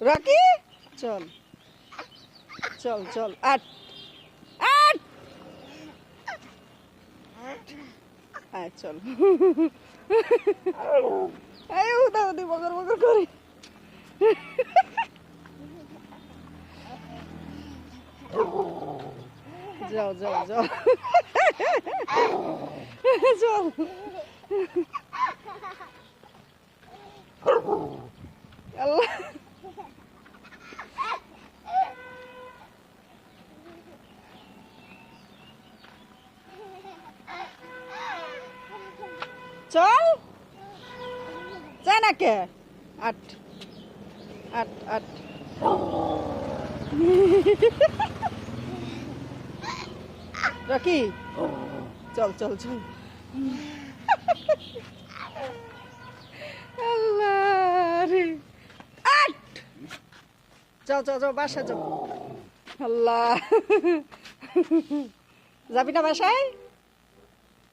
Rocky চল চল চল আট আট আয় চল এই উদা উদি বগর বগর করে যাও যাও যাও চল আল্লাহ চল যায় না কে আট আট আট রকি চল চল চল আল্লাহ রে আট যাও যাও যাও বাসা যাও আল্লাহ যাবি না বাসায়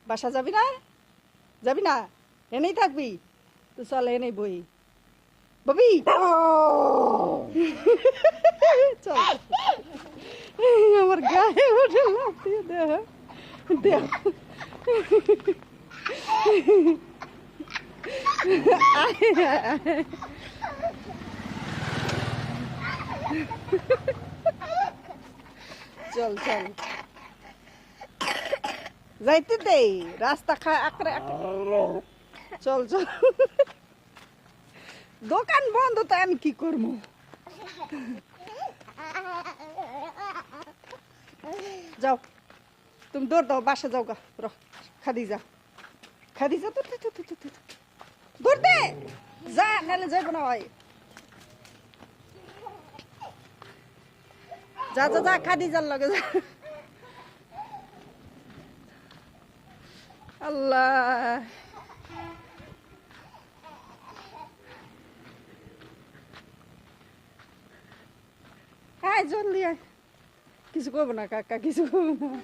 বাসা যাবি না যাবি না এনেই থাকবি তো চল এনেই বই ববি চল আমার গায়ে ওঠে লাফ দিয়ে দেহ দেহ চল চল যাইতে দে রাস্তা খায় আকড়ে চল চল দোকান বন্ধ তো আমি কি করবো যাও তুমি দৌড় দাও বাসা যাও গা খাদিজা খাদিজা তো দৌড় দে যা নাহলে যাইবো না ভাই যা যা যা খাদিজার লগে যা আল্লাহ আয় জলদি আয় কিছু করবো না কাকা কিছু করবো না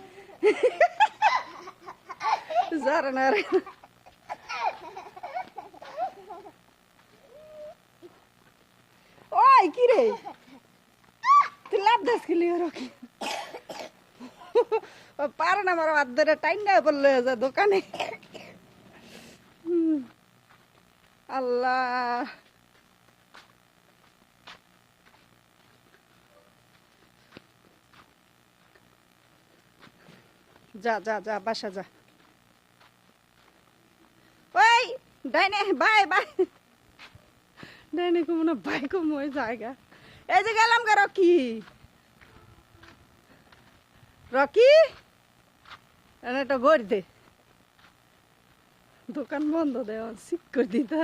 যারা না রে ওই কি রে তুই লাভ দাস খেলি রকি পারে না আমার হাত ধরে টাইম না বললো যা দোকানে আল্লাহ যা যা যা বাসা যা ওই ডাইনে বাই বাই ডাইনে কম না বাই কম ওই জায়গা এই যে গেলাম গা রকি রকি একটা ঘর দে দোকান বন্ধ দেওয়া ঠিক করে দিতে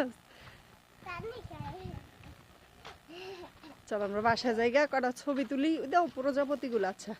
চল আমরা বাসা জায়গা কটা ছবি তুলি দাও প্রজাপতি গুলো আচ্ছা